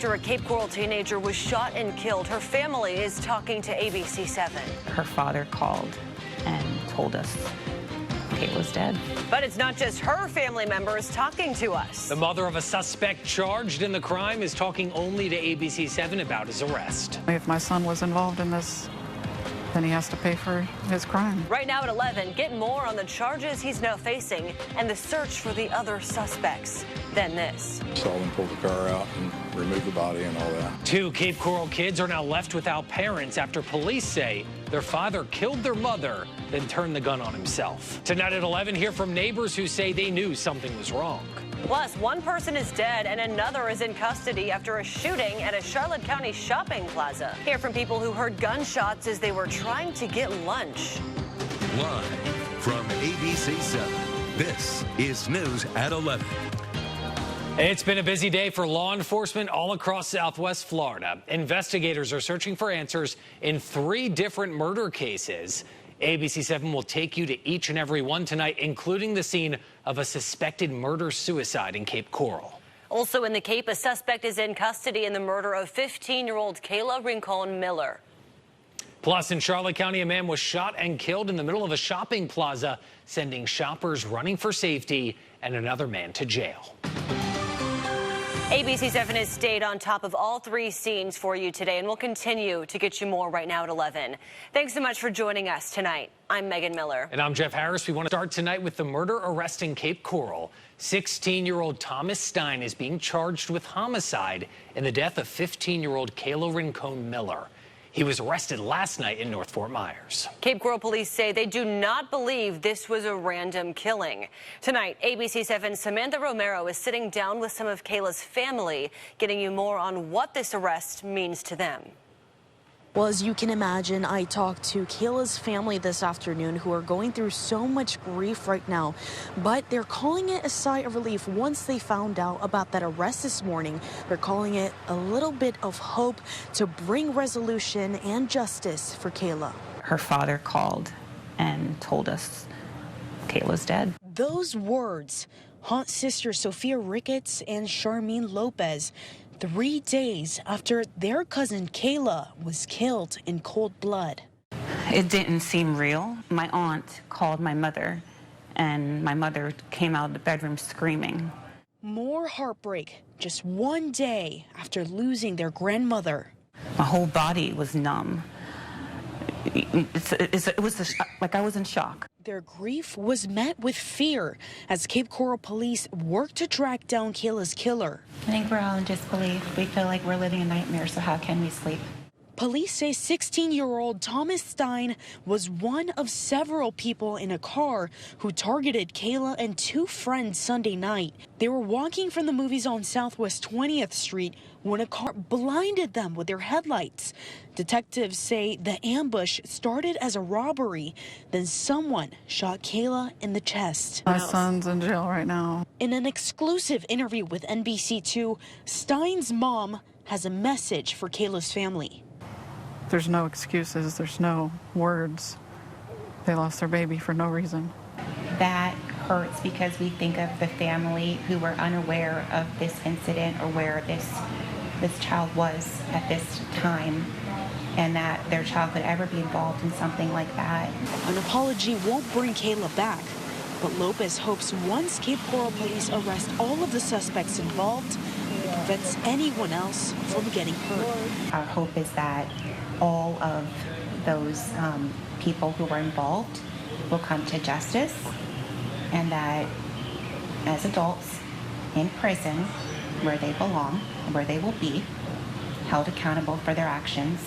after a Cape Coral teenager was shot and killed. Her family is talking to ABC7. Her father called and told us Kayla's dead. But it's not just her family members talking to us. The mother of a suspect charged in the crime is talking only to ABC7 about his arrest. If my son was involved in this, then he has to pay for his crime. Right now at 11, get more on the charges he's now facing and the search for the other suspects. Then this. Saw them pull the car out and remove the body and all that. 2 Cape Coral kids are now left without parents after police say their father killed their mother, then turned the gun on himself. Tonight at 11, hear from neighbors who say they knew something was wrong. Plus, one person is dead and another is in custody after a shooting at a Charlotte County shopping plaza. Hear from people who heard gunshots as they were trying to get lunch. Live from ABC7, this is News at 11. It's been a busy day for law enforcement all across Southwest Florida. Investigators are searching for answers in 3 different murder cases. ABC7 will take you to each and every one tonight, including the scene of a suspected murder-suicide in Cape Coral. Also in the Cape, a suspect is in custody in the murder of 15-year-old Kayla Rincon Miller. Plus, in Charlotte County, a man was shot and killed in the middle of a shopping plaza, sending shoppers running for safety and another man to jail. ABC7 has stayed on top of all 3 scenes for you today, and we'll continue to get you more right now at 11. Thanks so much for joining us tonight. I'm Megan Miller. And I'm Jeff Harris. We want to start tonight with the murder arrest in Cape Coral. 16-year-old Thomas Stein is being charged with homicide in the death of 15-year-old Kayla Rincon Miller. He was arrested last night in North Fort Myers. Cape Coral police say they do not believe this was a random killing. Tonight, ABC7's Samantha Romero is sitting down with some of Kayla's family, getting you more on what this arrest means to them. Well, as you can imagine, I talked to Kayla's family this afternoon, who are going through so much grief right now, but they're calling it a sigh of relief once they found out about that arrest this morning. They're calling it a little bit of hope to bring resolution and justice for Kayla. Her father called and told us Kayla's dead. Those words haunt sisters Sophia Ricketts and Charmaine Lopez 3 days after their cousin Kayla was killed in cold blood. It didn't seem real. My aunt called my mother, and my mother came out of the bedroom screaming. More heartbreak just 1 day after losing their grandmother. My whole body was numb. It was like I was in shock. Their grief was met with fear as Cape Coral police worked to track down Kayla's killer. I think we're all in disbelief. We feel like we're living a nightmare, so how can we sleep? Police say 16-year-old Thomas Stein was one of several people in a car who targeted Kayla and 2 friends Sunday night. They were walking from the movies on Southwest 20th Street when a car blinded them with their headlights. Detectives say the ambush started as a robbery, then someone shot Kayla in the chest. My son's in jail right now. In an exclusive interview with NBC2, Stein's mom has a message for Kayla's family. There's no excuses. There's no words. They lost their baby for no reason. That hurts because we think of the family who were unaware of this incident or where this child was at this time, and that their child could ever be involved in something like that. An apology won't bring Kayla back, but Lopez hopes once Cape Coral police arrest all of the suspects involved, it prevents anyone else from getting hurt. Our hope is that all of those people who were involved will come to justice, and that as adults in prison where they belong, where they will be held accountable for their actions,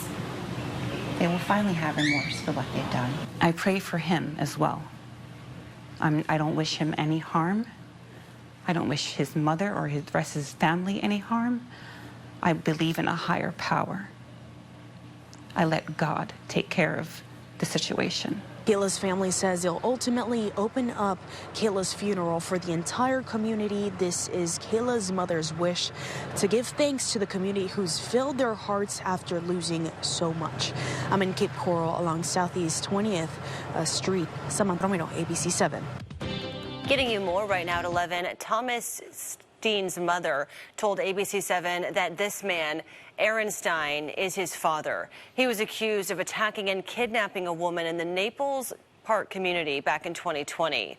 they will finally have remorse for what they've done. I pray for him as well. I don't wish him any harm. I don't wish his mother or the rest of his family any harm. I believe in a higher power. I let God take care of the situation. Kayla's family says they'll ultimately open up Kayla's funeral for the entire community. This is Kayla's mother's wish, to give thanks to the community who's filled their hearts after losing so much. I'm in Cape Coral along Southeast 20th Street. Samantha Romero, ABC7. Getting you more right now at 11. Thomas Dean's mother told ABC7 that this man, Aaron Stein, is his father. He was accused of attacking and kidnapping a woman in the Naples Park community back in 2020.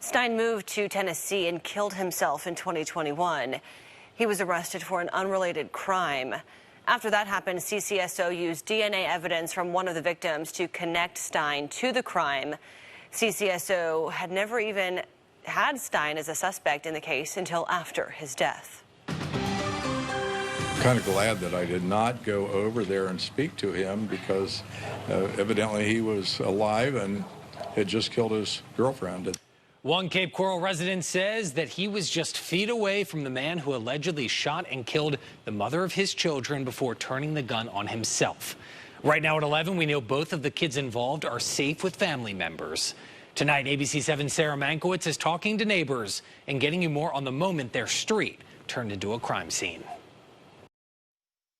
Stein moved to Tennessee and killed himself in 2021. He was arrested for an unrelated crime. After that happened, CCSO used DNA evidence from one of the victims to connect Stein to the crime. CCSO had never even had Stein as a suspect in the case until after his death. Kind of glad that I did not go over there and speak to him because evidently he was alive and had just killed his girlfriend. One Cape Coral resident says that he was just feet away from the man who allegedly shot and killed the mother of his children before turning the gun on himself. Right now at 11, we know both of the kids involved are safe with family members. Tonight, ABC7's Sarah Mankiewicz is talking to neighbors and getting you more on the moment their street turned into a crime scene.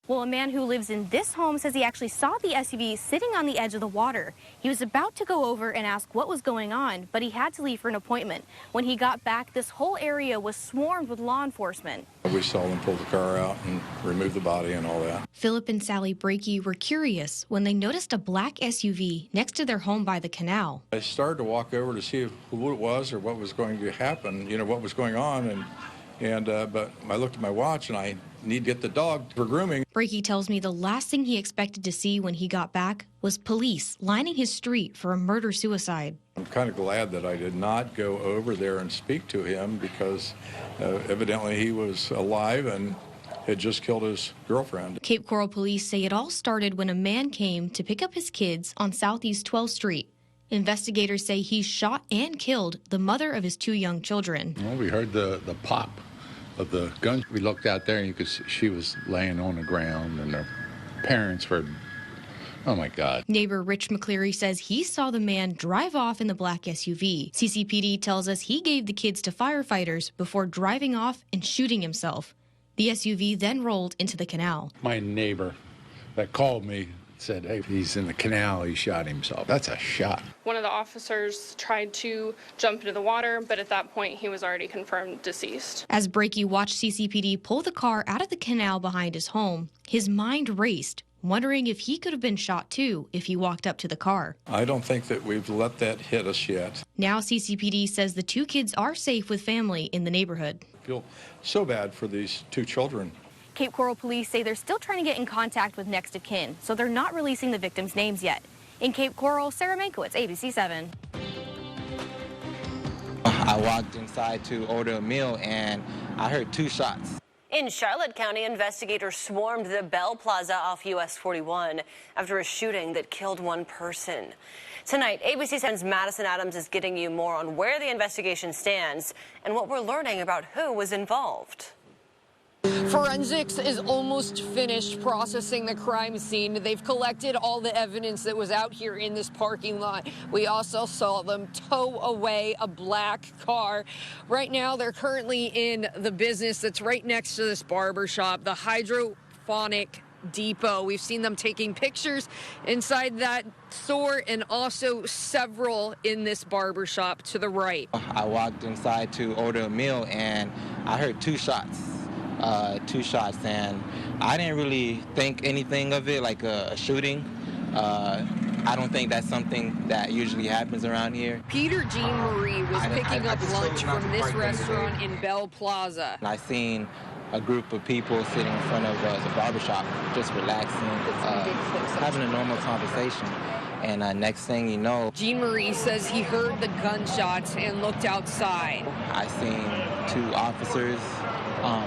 Well, a man who lives in this home says he actually saw the SUV sitting on the edge of the water. He was about to go over and ask what was going on, but he had to leave for an appointment. When he got back, this whole area was swarmed with law enforcement. We saw them pull the car out and remove the body and all that. Philip and Sally Brakey were curious when they noticed a black SUV next to their home by the canal. I started to walk over to see who it was or what was going to happen, what was going on, but I looked at my watch and I need to get the dog for grooming. Brakey tells me the last thing he expected to see when he got back was police lining his street for a murder-suicide. I'm kind of glad that I did not go over there and speak to him because evidently he was alive and had just killed his girlfriend. Cape Coral police say it all started when a man came to pick up his kids on Southeast 12th Street. Investigators say he shot and killed the mother of his 2 young children. Well, we heard the pop of the gun. We looked out there and you could see she was laying on the ground and her parents were, oh my God. Neighbor Rich McCleary says he saw the man drive off in the black SUV. CCPD tells us he gave the kids to firefighters before driving off and shooting himself. The SUV then rolled into the canal. My neighbor that called me said, hey, he's in the canal, he shot himself. That's a shot. One of the officers tried to jump into the water, but at that point he was already confirmed deceased. As Brakey watched CCPD pull the car out of the canal behind his home, his mind raced, wondering if he could have been shot too if he walked up to the car. I don't think that we've let that hit us yet. Now CCPD says the 2 kids are safe with family in the neighborhood. I feel so bad for these 2 children. Cape Coral police say they're still trying to get in contact with next of kin, so they're not releasing the victims' names yet. In Cape Coral, Sarah Mankiewicz, ABC7. I walked inside to order a meal and I heard 2 shots. In Charlotte County, investigators swarmed the Bell Plaza off US 41 after a shooting that killed 1 person. Tonight, ABC7's Madison Adams is getting you more on where the investigation stands and what we're learning about who was involved. Forensics is almost finished processing the crime scene. They've collected all the evidence that was out here in this parking lot. We also saw them tow away a black car. Right now, they're currently in the business that's right next to this barber shop, the Hydrophonic Depot. We've seen them taking pictures inside that store and also several in this barber shop to the right. I walked inside to order a meal and I heard 2 shots. 2 shots, and I didn't really think anything of it like a shooting. I don't think that's something that usually happens around here. Peter Jean Marie was picking up lunch from this restaurant in Bell Plaza. I seen a group of people sitting in front of the barbershop, just relaxing, having a normal conversation. And next thing you know, Jean Marie says he heard the gunshots and looked outside. I seen 2 officers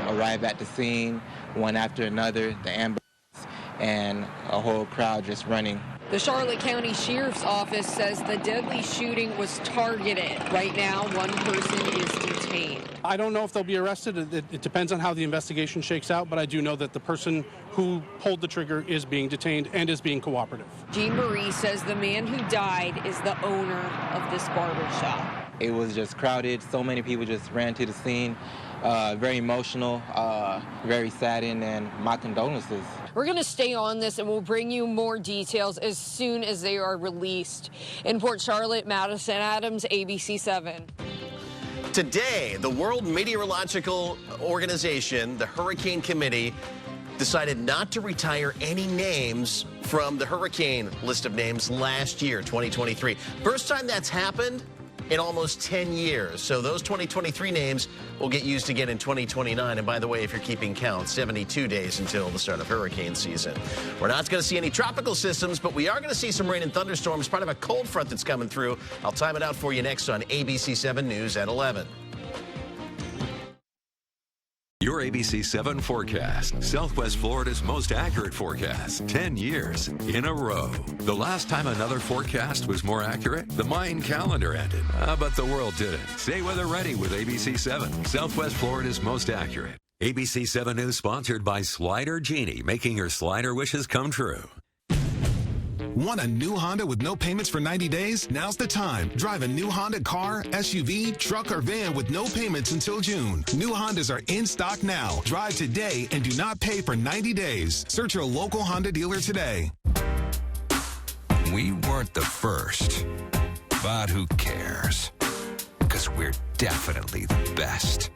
arrive at the scene, one after another, the ambulance, and a whole crowd just running. The Charlotte County Sheriff's Office says the deadly shooting was targeted. Right now, 1 person is detained. I don't know if they'll be arrested. It depends on how the investigation shakes out, but I do know that the person who pulled the trigger is being detained and is being cooperative. Jean Marie says the man who died is the owner of this barber shop. It was just crowded. So many people just ran to the scene. Very emotional, very saddened, and my condolences. We're going to stay on this and we'll bring you more details as soon as they are released. In Port Charlotte, Madison Adams, ABC7. Today, the World Meteorological Organization, the Hurricane Committee, decided not to retire any names from the hurricane list of names last year, 2023. First time that's happened in almost 10 years. So those 2023 names will get used again in 2029. And by the way, if you're keeping count, 72 days until the start of hurricane season. We're not going to see any tropical systems, but we are going to see some rain and thunderstorms, part of a cold front that's coming through. I'll time it out for you next on ABC7 News at 11. Your ABC7 forecast, Southwest Florida's most accurate forecast, 10 years in a row. The last time another forecast was more accurate, the Mayan calendar ended. But the world didn't. Stay weather ready with ABC7, Southwest Florida's most accurate. ABC7 News sponsored by Slider Genie, making your slider wishes come true. Want a new Honda with no payments for 90 days? Now's the time. Drive a new Honda car, SUV, truck, or van with no payments until June. New Hondas are in stock now. Drive today and do not pay for 90 days. Search your local Honda dealer today. We weren't the first, but who cares? Because we're definitely the best.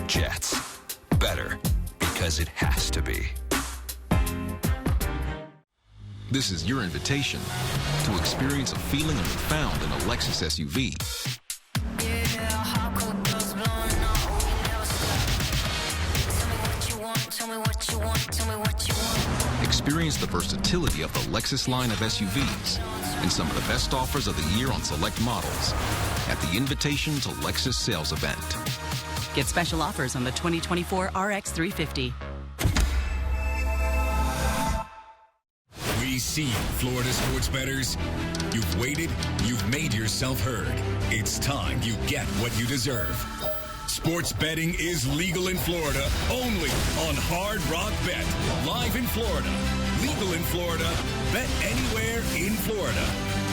Jets. Better because it has to be. This is your invitation to experience a feeling unfound in a Lexus SUV. Experience the versatility of the Lexus line of SUVs and some of the best offers of the year on select models at the Invitation to Lexus sales event. Get special offers on the 2024 RX 350. We see Florida sports bettors. You've waited, you've made yourself heard. It's time you get what you deserve. Sports betting is legal in Florida, only on Hard Rock Bet. Live in Florida, legal in Florida, bet anywhere in Florida.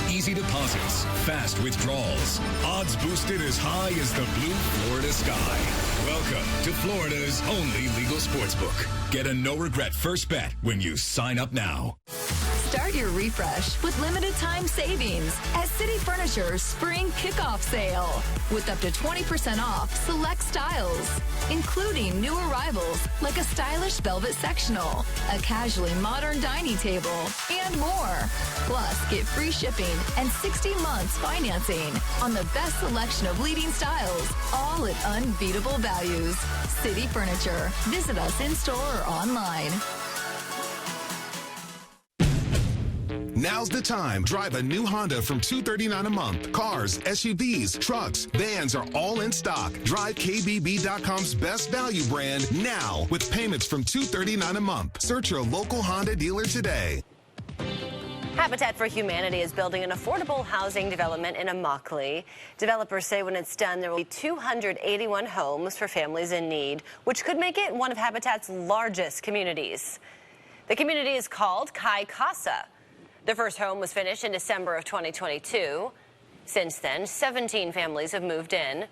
Easy deposits, fast withdrawals, odds boosted as high as the blue Florida sky. Welcome to Florida's only legal sportsbook. Get a no-regret first bet when you sign up now. Start your refresh with limited time savings at City Furniture's Spring Kickoff Sale with up to 20% off select styles, including new arrivals like a stylish velvet sectional, a casually modern dining table, and more. Plus, get free shipping and 60 months financing on the best selection of leading styles, all at unbeatable values. City Furniture. Visit us in store or online. Now's the time. Drive a new Honda from $239 a month. Cars, SUVs, trucks, vans are all in stock. Drive KBB.com's best value brand now with payments from $239 a month. Search your local Honda dealer today. Habitat for Humanity is building an affordable housing development in Immokalee. Developers say when it's done, there will be 281 homes for families in need, which could make it one of Habitat's largest communities. The community is called Kai Casa. The first home was finished in December of 2022. Since then, 17 families have moved in.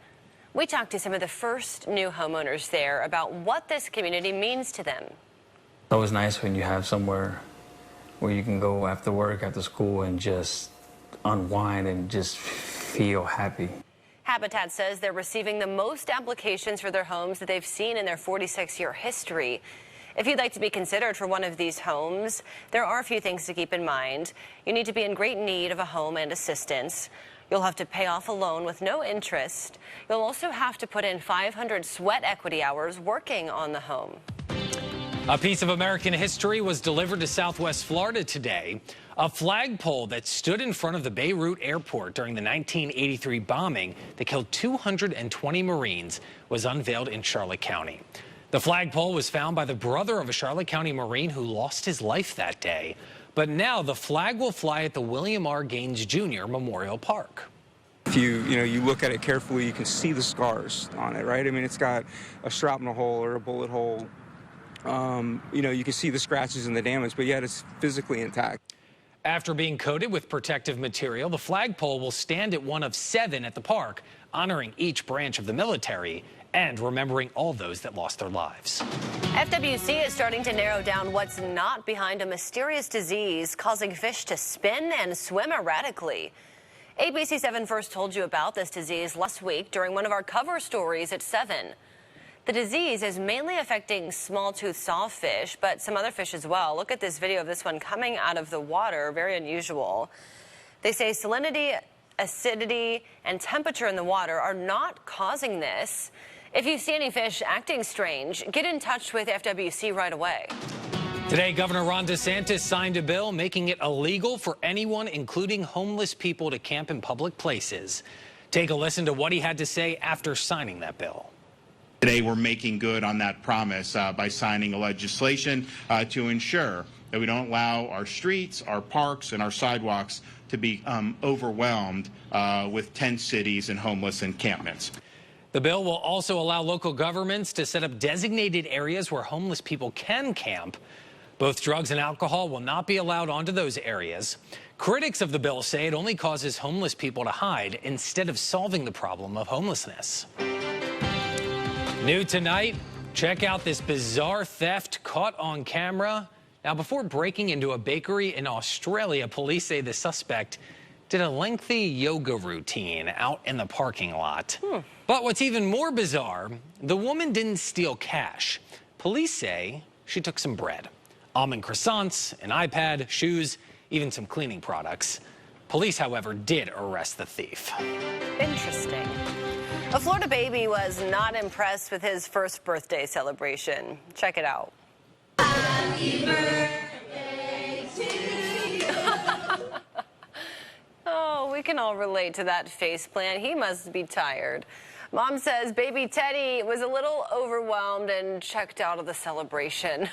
We talked to some of the first new homeowners there about what this community means to them. It's always nice when you have somewhere where you can go after work, after school, and just unwind and just feel happy. Habitat says they're receiving the most applications for their homes that they've seen in their 46-year history. If you'd like to be considered for one of these homes, there are a few things to keep in mind. You need to be in great need of a home and assistance. You'll have to pay off a loan with no interest. You'll also have to put in 500 sweat equity hours working on the home. A piece of American history was delivered to Southwest Florida today. A flagpole that stood in front of the Beirut airport during the 1983 bombing that killed 220 Marines was unveiled in Charlotte County. The flagpole was found by the brother of a Charlotte County Marine who lost his life that day. But now the flag will fly at the William R. Gaines Jr. Memorial Park. If you look at it carefully, you can see the scars on it, right? I mean, it's got a shrapnel hole or a bullet hole. You can see the scratches and the damage, but yet it's physically intact. After being coated with protective material, the flagpole will stand at one of 7 at the park, honoring each branch of the military and remembering all those that lost their lives. FWC is starting to narrow down what's not behind a mysterious disease causing fish to spin and swim erratically. ABC7 first told you about this disease last week during one of our cover stories at 7. The disease is mainly affecting small-toothed sawfish, but some other fish as well. Look at this video of this one coming out of the water, very unusual. They say salinity, acidity, and temperature in the water are not causing this. If you see any fish acting strange, get in touch with FWC right away. Today, Governor Ron DeSantis signed a bill making it illegal for anyone, including homeless people, to camp in public places. Take a listen to what he had to say after signing that bill. Today, we're making good on that promise by signing a legislation to ensure that we don't allow our streets, our parks, and our sidewalks to be overwhelmed with tent cities and homeless encampments. The bill will also allow local governments to set up designated areas where homeless people can camp. Both drugs and alcohol will not be allowed onto those areas. Critics of the bill say it only causes homeless people to hide instead of solving the problem of homelessness. New tonight, check out this bizarre theft caught on camera. Now, before breaking into a bakery in Australia, police say the suspect did a lengthy yoga routine out in the parking lot. But what's even more bizarre, the woman didn't steal cash. Police say she took some bread, almond croissants, an iPad, shoes, even some cleaning products. Police, however, did arrest the thief. Interesting. A Florida baby was not impressed with his first birthday celebration. Check it out. Happy birthday to you. Oh, we can all relate to that faceplant. He must be tired. Mom says baby Teddy was a little overwhelmed and checked out of the celebration.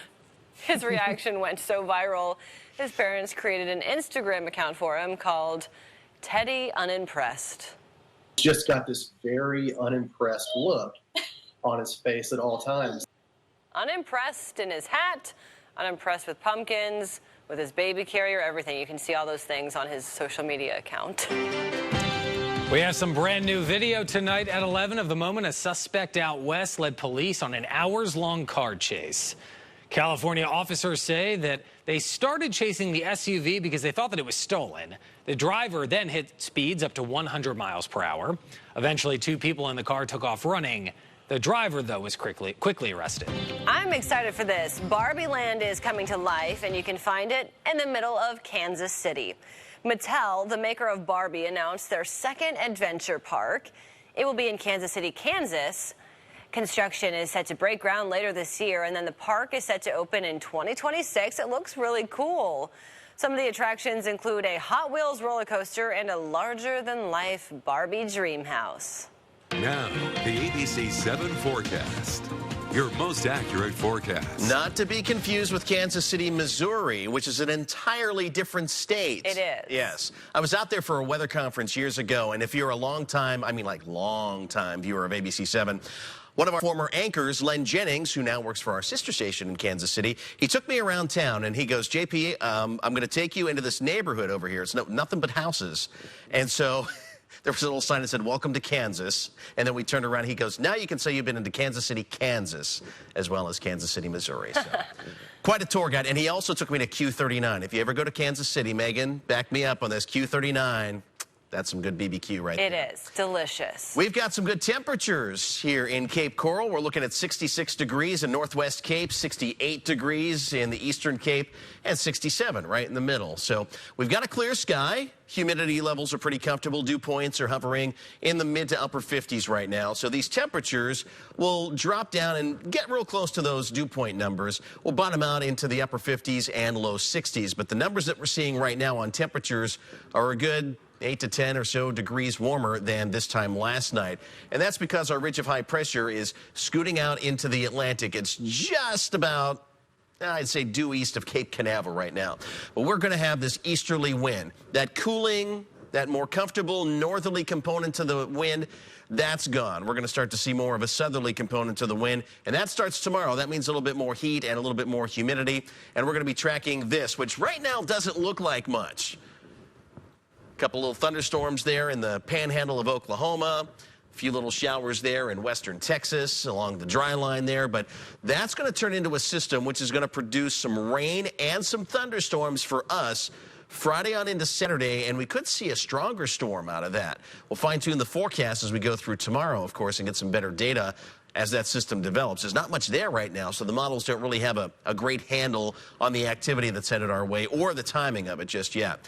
His reaction went so viral, his parents created an Instagram account for him called Teddy Unimpressed. Just got this very unimpressed look on his face at all times. Unimpressed in his hat, unimpressed with pumpkins, with his baby carrier, everything. You can see all those things on his social media account. We have some brand new video tonight at 11 of the moment a suspect out west led police on an hours-long car chase. California officers say that they started chasing the SUV because they thought that it was stolen. The driver then hit speeds up to 100 miles per hour. Eventually, 2 people in the car took off running. The driver, though, was quickly arrested. I'm excited for this. Barbie Land is coming to life, and you can find it in the middle of Kansas City. Mattel, the maker of Barbie, announced their second adventure park. It will be in Kansas City, Kansas. Construction is set to break ground later this year, and then the park is set to open in 2026. It looks really cool. Some of the attractions include a Hot Wheels roller coaster and a larger-than-life Barbie dream house. Now, the ABC7 forecast. Your most accurate forecast. Not to be confused with Kansas City, Missouri, which is an entirely different state. It is. Yes. I was out there for a weather conference years ago, and if you're a long-time viewer of ABC7, one of our former anchors, Len Jennings, who now works for our sister station in Kansas City, he took me around town, and he goes, JP, I'm going to take you into this neighborhood over here. It's nothing but houses. And so there was a little sign that said, welcome to Kansas. And then we turned around, he goes, now you can say you've been into Kansas City, Kansas, as well as Kansas City, Missouri. So quite a tour guide. And he also took me to Q39. If you ever go to Kansas City, Megan, back me up on this, Q39. That's some good BBQ right there. It is delicious. We've got some good temperatures here in Cape Coral. We're looking at 66 degrees in Northwest Cape, 68 degrees in the Eastern Cape, and 67 right in the middle. So we've got a clear sky. Humidity levels are pretty comfortable. Dew points are hovering in the mid to upper 50s right now. So these temperatures will drop down and get real close to those dew point numbers. We'll bottom out into the upper 50s and low 60s. But the numbers that we're seeing right now on temperatures are a good 8 to 10 or so degrees warmer than this time last night. And that's because our ridge of high pressure is scooting out into the Atlantic. It's just about, I'd say, due east of Cape Canaveral right now. But we're going to have this easterly wind. That cooling, that more comfortable northerly component to the wind, that's gone. We're going to start to see more of a southerly component to the wind, and that starts tomorrow. That means a little bit more heat and a little bit more humidity, and we're going to be tracking this, which right now doesn't look like much. Couple little thunderstorms there in the panhandle of Oklahoma, a few little showers there in western Texas along the dry line there, but that's going to turn into a system which is going to produce some rain and some thunderstorms for us Friday on into Saturday, and we could see a stronger storm out of that. We'll fine-tune the forecast as we go through tomorrow, of course, and get some better data as that system develops. There's not much there right now, so the models don't really have a great handle on the activity that's headed our way or the timing of it just yet.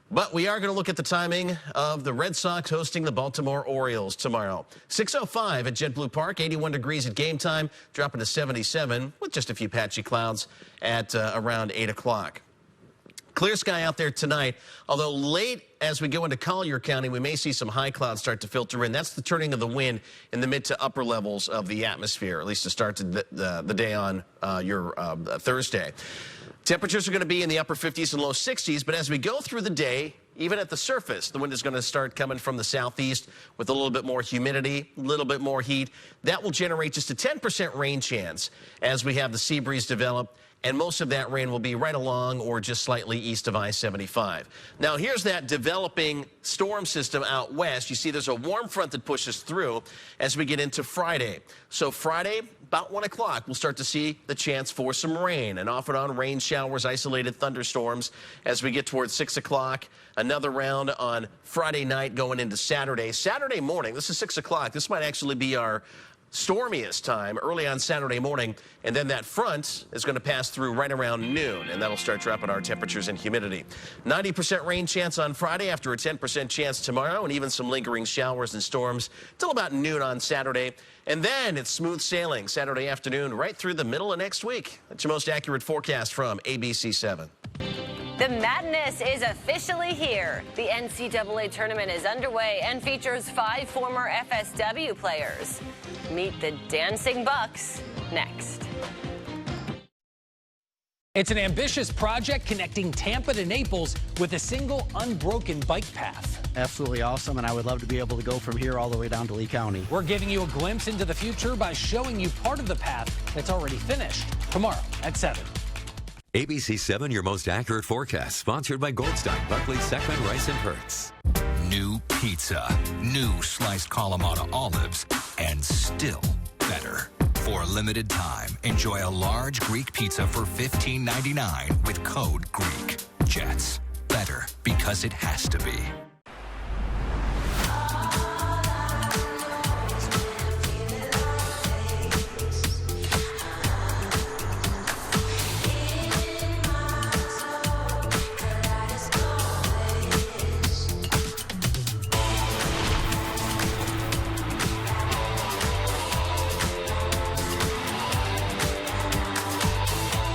But we are going to look at the timing of the Red Sox hosting the Baltimore Orioles tomorrow. 6:05 at JetBlue Park, 81 degrees at game time, dropping to 77 with just a few patchy clouds at around 8 o'clock. Clear sky out there tonight, although late as we go into Collier County, we may see some high clouds start to filter in. That's the turning of the wind in the mid to upper levels of the atmosphere, at least to start the day on your Thursday. Temperatures are going to be in the upper 50s and low 60s, but as we go through the day, even at the surface, the wind is going to start coming from the southeast with a little bit more humidity, a little bit more heat. That will generate just a 10% rain chance as we have the sea breeze develop, and most of that rain will be right along or just slightly east of I-75. Now, here's that developing storm system out west. You see there's a warm front that pushes through as we get into Friday. So Friday, about 1 o'clock, we'll start to see the chance for some rain, and off and on rain showers, isolated thunderstorms as we get towards 6 o'clock. Another round on Friday night going into Saturday. Saturday morning, this is 6 o'clock. This might actually be our stormiest time early on Saturday morning, and then that front is going to pass through right around noon, and that'll start dropping our temperatures and humidity. 90% rain chance on Friday after a 10% chance tomorrow, and even some lingering showers and storms till about noon on Saturday. And then it's smooth sailing Saturday afternoon right through the middle of next week. That's your most accurate forecast from ABC7. The madness is officially here. The NCAA tournament is underway and features 5 former FSW players. Meet the Dancing Bucks next. It's an ambitious project connecting Tampa to Naples with a single unbroken bike path. Absolutely awesome, and I would love to be able to go from here all the way down to Lee County. We're giving you a glimpse into the future by showing you part of the path that's already finished. Tomorrow at 7. ABC7, your most accurate forecast, sponsored by Goldstein, Buckley, Seckman, Rice, and Hertz. New pizza, new sliced Kalamata olives, and still better. For a limited time, enjoy a large Greek pizza for $15.99 with code GREEK. Jets. Better because it has to be.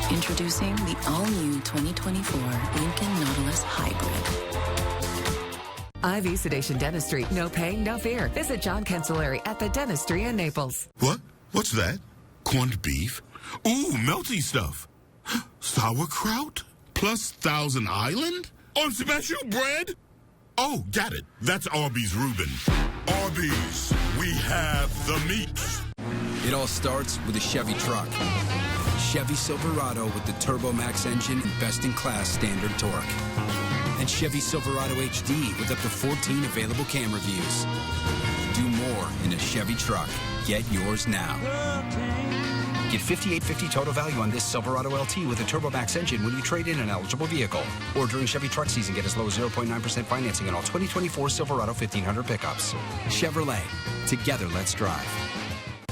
Introducing the all-new 2024 Lincoln Nautilus Hybrid. IV Sedation Dentistry. No pain, no fear. Visit John Cancelleri at the Dentistry in Naples. What? What's that? Corned beef? Ooh, melty stuff. Sauerkraut? Plus Thousand Island? On special bread? Oh, got it. That's Arby's Reuben. Arby's, we have the meat. It all starts with a Chevy truck. Chevy Silverado with the Turbo Max engine and best-in-class standard torque. And Chevy Silverado HD with up to 14 available camera views. Do more in a Chevy truck. Get yours now. Get $5,850 total value on this Silverado LT with a Turbo Max engine when you trade in an eligible vehicle. Or during Chevy truck season, get as low as 0.9% financing on all 2024 Silverado 1500 pickups. Chevrolet. Together, let's drive.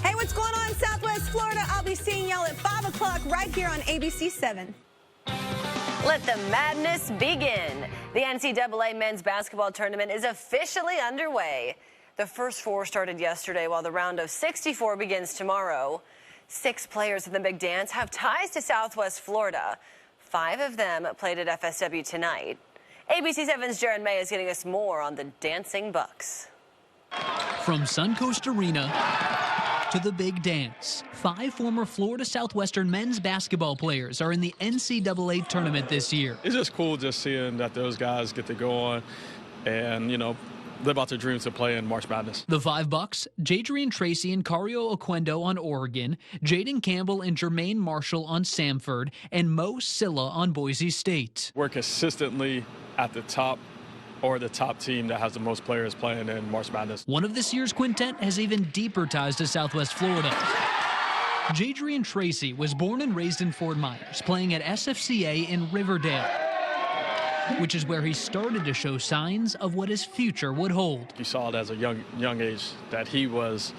Hey, what's going on in Southwest Florida? I'll be seeing y'all at 5 o'clock right here on ABC7. Let the madness begin. The NCAA men's basketball tournament is officially underway. The first 4 started yesterday, while the round of 64 begins tomorrow. 6 players in the big dance have ties to Southwest Florida. 5 of them played at FSW tonight. ABC7's Jaron May is getting us more on the Dancing Bucks. From Suncoast Arena to the big dance, 5 former Florida Southwestern men's basketball players are in the NCAA tournament this year. It's just cool just seeing that those guys get to go on and, live out their dreams to play in March Madness. The 5 Bucks, Jadrian Tracy and Cario Oquendo on Oregon, Jaden Campbell and Jermaine Marshall on Samford, and Mo Silla on Boise State. We're consistently at the top or the top team that has the most players playing in March Madness. One of this year's quintet has even deeper ties to Southwest Florida. Jadrian Tracy was born and raised in Fort Myers, playing at SFCA in Riverdale. which is where he started to show signs of what his future would hold. You saw it as a young age that he was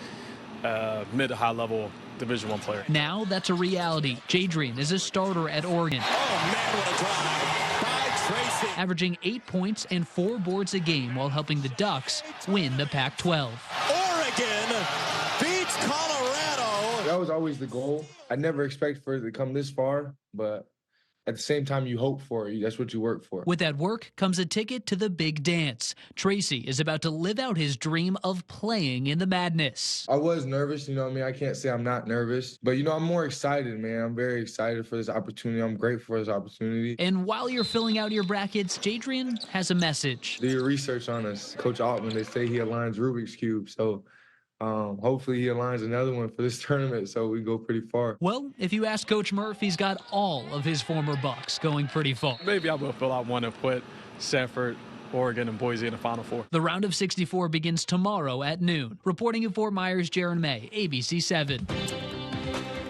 mid to high level Division I player. Now that's a reality. Jadrian is a starter at Oregon. Oh, man, what a drive by Tracy. Averaging 8 points and 4 boards a game while helping the Ducks win the Pac-12. Oregon beats Colorado. That was always the goal. I never expected for it to come this far, but at the same time, you hope for it. That's what you work for. With that work comes a ticket to the big dance. Tracy is about to live out his dream of playing in the madness. I was nervous, you know what I mean? I can't say I'm not nervous. But, you know, I'm more excited, man. I'm very excited for this opportunity. I'm grateful for this opportunity. And while you're filling out your brackets, Jadrian has a message. Do your research on us. Coach Altman, they say he aligns Rubik's Cube, so hopefully he aligns another one for this tournament so we go pretty far. Well, if you ask Coach Murph, he's got all of his former Bucks going pretty far. Maybe I will fill out one and put Sanford, Oregon, and Boise in the Final Four. The round of 64 begins tomorrow at noon. Reporting in Fort Myers, Jaron May, ABC7.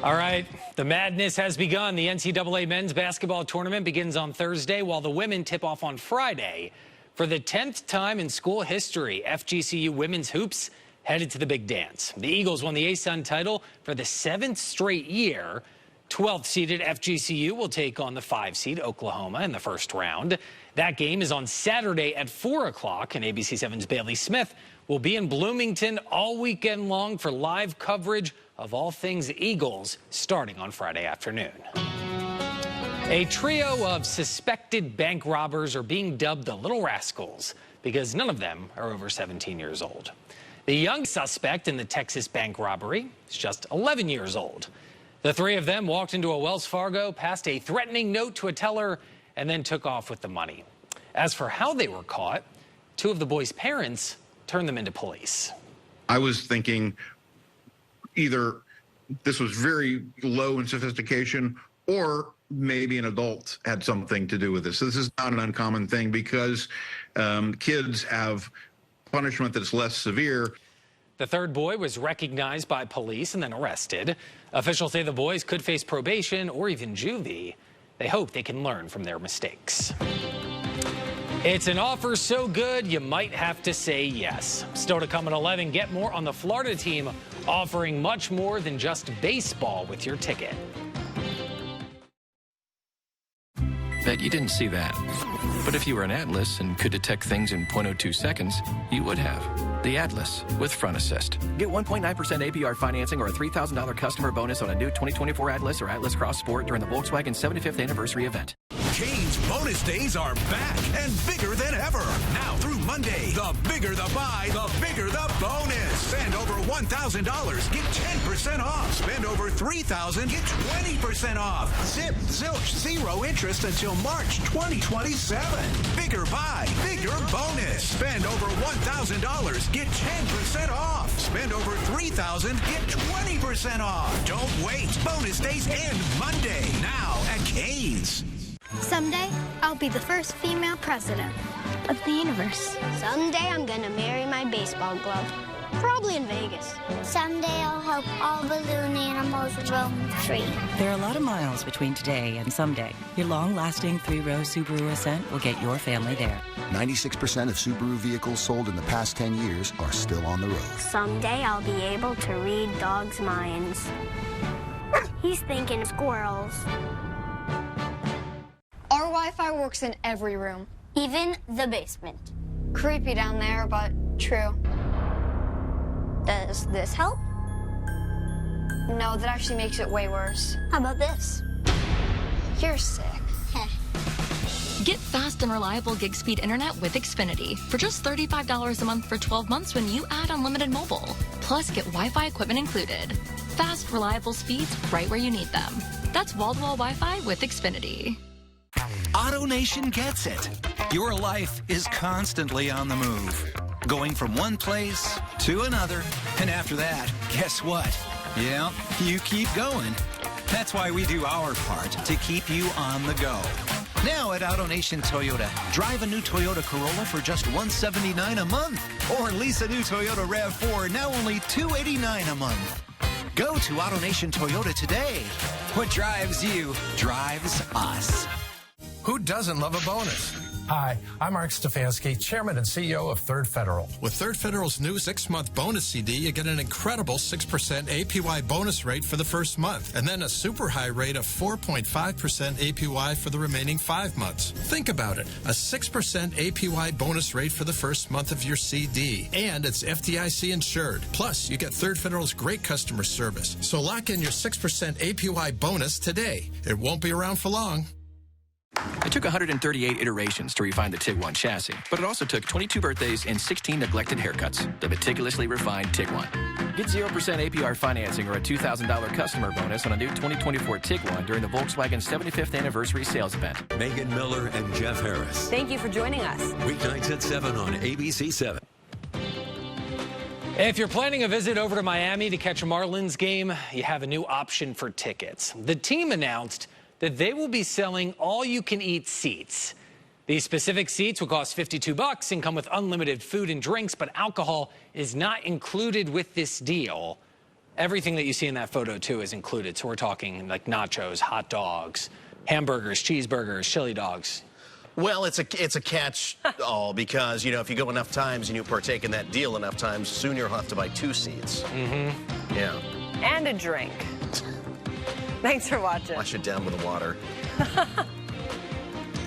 All right, the madness has begun. The NCAA men's basketball tournament begins on Thursday, while the women tip off on Friday. For the 10th time in school history, FGCU women's hoops headed to the big dance. The Eagles won the ASUN title for the 7th straight year. 12th seeded FGCU will take on the 5 seed Oklahoma in the first round. That game is on Saturday at 4 o'clock, and ABC7's Bailey Smith will be in Bloomington all weekend long for live coverage of all things Eagles starting on Friday afternoon. A trio of suspected bank robbers are being dubbed the Little Rascals because none of them are over 17 years old. The young suspect in the Texas bank robbery is just 11 years old. The three of them walked into a Wells Fargo, passed a threatening note to a teller, and then took off with the money. As for how they were caught, 2 of the boys' parents turned them into police. I was thinking either this was very low in sophistication or maybe an adult had something to do with this. So this is not an uncommon thing because kids have punishment that's less severe. The third boy was recognized by police and then arrested. Officials say the boys could face probation or even juvie. They hope they can learn from their mistakes. It's an offer so good you might have to say yes. Still to come at 11, get more on the Florida team offering much more than just baseball with your ticket. Bet you didn't see that. But if you were an Atlas and could detect things in 0.02 seconds, you would have. The Atlas with Front Assist. Get 1.9% APR financing or a $3,000 customer bonus on a new 2024 Atlas or Atlas Cross Sport during the Volkswagen 75th anniversary event. Cane's bonus days are back and bigger than ever. Now through Monday, the bigger the buy, the bigger the bonus. Spend over $1,000, get 10% off. Spend over $3,000, get 20% off. Zip, zilch, zero interest until March 2027. Bigger buy, bigger bonus. Spend over $1,000, get 10% off. Spend over $3,000, get 20% off. Don't wait. Bonus days end Monday. Now at Cane's. Someday, I'll be the first female president of the universe. Someday, I'm gonna marry my baseball glove. Probably in Vegas. Someday, I'll help all balloon animals roam free. There are a lot of miles between today and someday. Your long-lasting 3-row Subaru Ascent will get your family there. 96% of Subaru vehicles sold in the past 10 years are still on the road. Someday, I'll be able to read dogs' minds. He's thinking squirrels. Our Wi-Fi works in every room. Even the basement. Creepy down there, but true. Does this help? No, that actually makes it way worse. How about this? You're sick. Get fast and reliable gig speed internet with Xfinity for just $35 a month for 12 months when you add unlimited mobile. Plus, get Wi-Fi equipment included. Fast, reliable speeds right where you need them. That's wall-to-wall Wi-Fi with Xfinity. AutoNation gets it. Your life is constantly on the move, going from one place to another. And after that, guess what? Yeah, you keep going. That's why we do our part to keep you on the go. Now at AutoNation Toyota, drive a new Toyota Corolla for just $179 a month. Or lease a new Toyota RAV4, now only $289 a month. Go to AutoNation Toyota today. What drives you drives us. Who doesn't love a bonus? Hi, I'm Mark Stefanski, Chairman and CEO of Third Federal. With Third Federal's new 6-month bonus CD, you get an incredible 6% APY bonus rate for the first month, and then a super high rate of 4.5% APY for the remaining 5 months. Think about it, a 6% APY bonus rate for the first month of your CD, and it's FDIC insured. Plus, you get Third Federal's great customer service. So lock in your 6% APY bonus today. It won't be around for long. It took 138 iterations to refine the Tiguan chassis, but it also took 22 birthdays and 16 neglected haircuts. The meticulously refined Tiguan. Get 0% APR financing or a $2,000 customer bonus on a new 2024 Tiguan during the Volkswagen 75th anniversary sales event. Megan Miller and Jeff Harris. Thank you for joining us. Weeknights at 7 on ABC7. If you're planning a visit over to Miami to catch a Marlins game, you have a new option for tickets. The team announced that they will be selling all-you-can-eat seats. These specific seats will cost $52 and come with unlimited food and drinks, but alcohol is not included with this deal. Everything that you see in that photo, too, is included. So we're talking like nachos, hot dogs, hamburgers, cheeseburgers, chili dogs. Well, it's a catch-all because, you know, if you go enough times and you partake in that deal enough times, soon you'll have to buy 2 seats. Mm-hmm. Yeah. And a drink. Thanks for watching. Wash it down with the water.